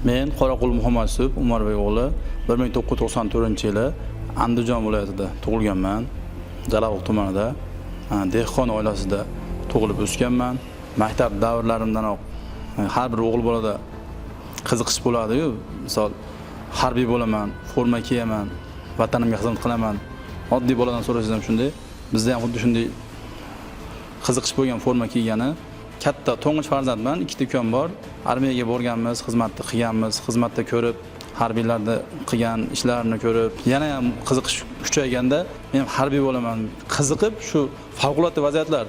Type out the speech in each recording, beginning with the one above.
Men Qoraqul Muhammad Yusuf Umarbek o'g'li 1994-yili Andijon viloyatida tug'ilganman. Jalag'oq tumanida dehqon oilasida tug'ilib o'sganman. Maktab davrlarimdanoq har bir o'g'il bolada qiziqish bo'ladi-yu. Misol harbiy bo'laman, forma kiyaman, vatanimga xizmat qilaman. Oddiy boladan so'rasam shunday, bizda ham xuddi shunday qiziqish bo'lgan forma kiygani. Katta to'ng'ich farzandman, ikkita ukam bor. Armiyaga borganmiz, xizmatni qilganmiz, xizmatda ko'rib, harbiylarda qilgan ishlarini ko'rib, yana ham qiziqish kuchayganda men ham harbiy bo'laman. Qiziqib shu favqulodda vaziyatlar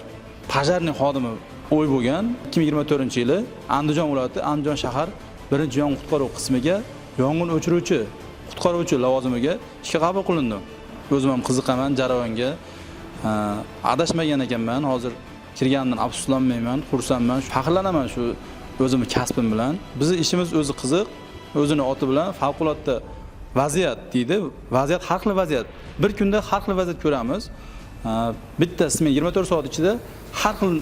pajarniy xodimi o'y bo'lgan 2024-yili Andijon viloyati Andijon shahar 1-yong'in qutqaruv qismiga yong'in o'chiruvchi, qutqaruvchi lavozimiga ishga qabul qilindim. O'zim ham qiziqaman jarayonga. Adashmagan ekanman. Hozir kirganimdan afsuslanmayman, xursandman, faxrlanaman shu o'zimning kasbim bilan. Bizning ishimiz o'zi qiziq, o'zini oti bilan favqulodda vaziyat deydi. Vaziyat har xil vaziyat. Bir kunda har xil vaziyat ko'ramiz. Bittasi 24 soat ichida har xil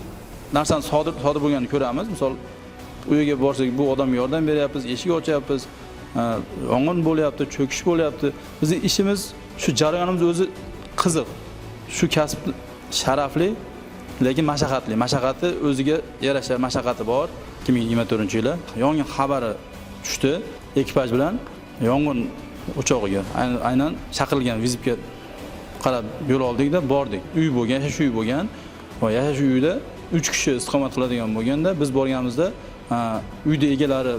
narsani sodir bo'lganini ko'ramiz. Misol uyiga borsak, bu odamga yordam beryapmiz, eshik ochyapmiz, yong'in bo'lyapti, cho'kish bo'lyapti. Bizning ishimiz, shu jarayonimiz o'zi qiziq. Shu kasb sharafli, lekin mashaqqatli. Mashaqqati o'ziga yarasha mashaqqati bor. 2024-yili yong'in xabari tushdi. Ekipaj bilan yong'in o'chog'iga, aynan chaqirilgan vizitga qarab yo'l oldikda bordik. Uy bo'lgan, yashash uyi bo'lgan. Va yashash uyida 3 kishi istiqomat qiladigan bo'lganda biz borganimizda uyda egalari,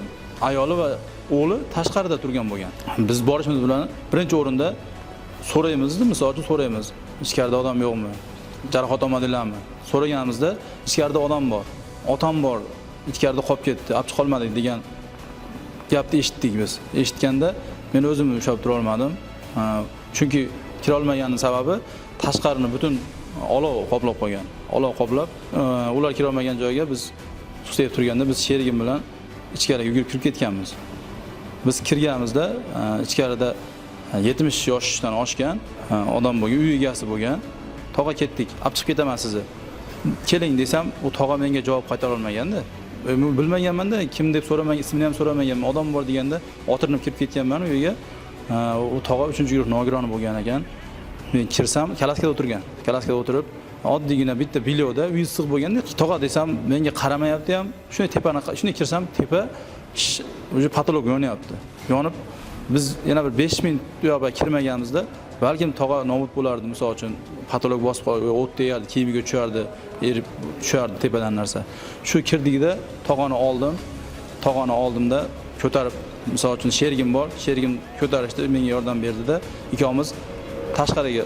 ayoli va o'g'li tashqarida turgan bo'lgan. Biz borishimiz bilan birinchi o'rinda so'raymiz, misol uchun so'raymiz, ichkarida odam yo'qmi? Jarohat olmadinglarmi? So'raganimizda ichkarida odam bor, otam bor, ichkarida qolib ketdi, olib chiqa olmadik degan gapni eshitdik biz. Eshitganda men o'zim ushlab tura olmadim. Chunki kira olmaganining sababi tashqarini butun olov qoplab qo'ygan. Olov qoplab, ular kira olmagan joyga biz susayib turganda biz sherigim bilan ichkariga yugurib kirib ketganmiz. Biz kirganimizda ichkarida 70 yoshdan oshgan odam bo'lgan, uy egasi bo'lgan. Tog'a ketdik, olib chiqib ketaman sizni. Keling desam, u tog'a menga javob qaytara olmaganda. Bilmaganman-da, kim deb so'ramagan, ismini ham so'ramagan, odam bor deganda o'tirinib kirib ketganman uyga. U tog'a 3-guruh nogironi bo'lgan ekan. Men kirsam, kalaskada o'tirgan. Kalaskada o'tirib, oddiygina bitta biloda uy issiq bo'lganda, tog'a desam, menga qaramayapti ham. Shunday tepani, shunday kirsam, tepa o'sha patolog yonyapti. Yonib, biz yana bir 5 minut u yoqqa kirmaganimizda, balkim tog'a nobud bo'lardi, misol uchun patolog bosib qo'yib, o't tegadi, kiyimiga tushardi, erib tushardi tepadan narsa. Shu kirdikda tog'ani oldim. Tog'ani oldimda ko'tarib, misol uchun sherigim bor, sherigim ko'tarishdi, menga yordam berdi-da, ikkovimiz tashqariga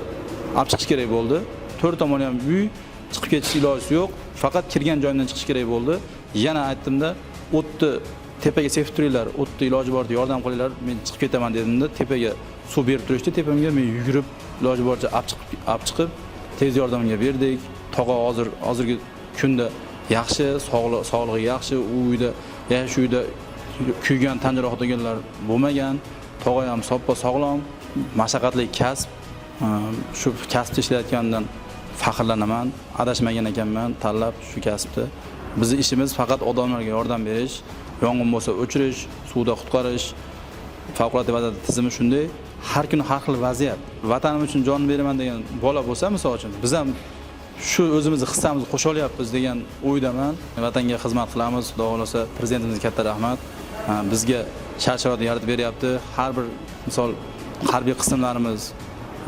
olib chiqish kerak bo'ldi. To'rt tomoni ham uy, chiqib ketish iloji yo'q. Faqat kirgan joydan chiqish kerak bo'ldi. Yana aytdim-da, o'tni tepaga sepib turinglar, o'tni iloji bor, yordam qilinglar, men chiqib ketaman dedim-da, tepaga suv berib turishdi, tepamga men yugurib iloji boricha olib chiqib tez yordamga berdik. Tog'a hozirgi kunda yaxshi, sog'lig'i yaxshi, u uyda, yashash uyda kuygan tan jarohat olganlar bo'lmagan. Tog'a ham soppa sog'lom, mashaqqatli kasb. Shu kasbda ishlayotgandan faxrlanaman. Adashmagan ekanman, tanlab shu kasbni. Bizning ishimiz faqat odamlarga yordam berish, yong'in bo'lsa o'chirish, suvda qutqarish. Favqulodda vaziyat tizimi shunday. Har kuni har xil vaziyat. Vatanim uchun jon beraman degan bola bo'lsa, misol uchun, biz ham shu o'zimizni hissamizni qo'sha olyapmiz degan o'ydaman. Vatanga xizmat qilamiz, xudo xolasa prezidentimizga katta rahmat. Bizga shart-sharoit yaratib beryapti. Har bir misol harbiy qismlarimiz,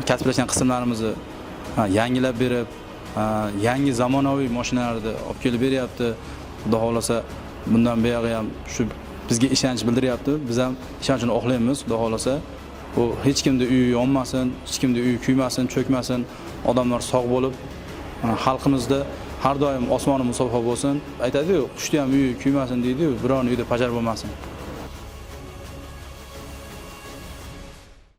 kasblashgan qismlarimizni yangilab berib, yangi zamonaviy mashinalarni olib kelib beryapti. Xudo xolasa bundan buyog'i ham shu bizga ishonch bildiryapti. Biz ham ishonchni oqlaymiz, xudo xolasa. Bu hech kimning uyi yonmasin, hech kimning uyi kuymasin, cho'kmasin. Odamlar sog' bo'lib, xalqimizda har doim osmoni musaffo bo'lsin. Aytadi-ku, qushda ham uyi kuymasin deydi-ku, biron uyda pajar bo'lmasin.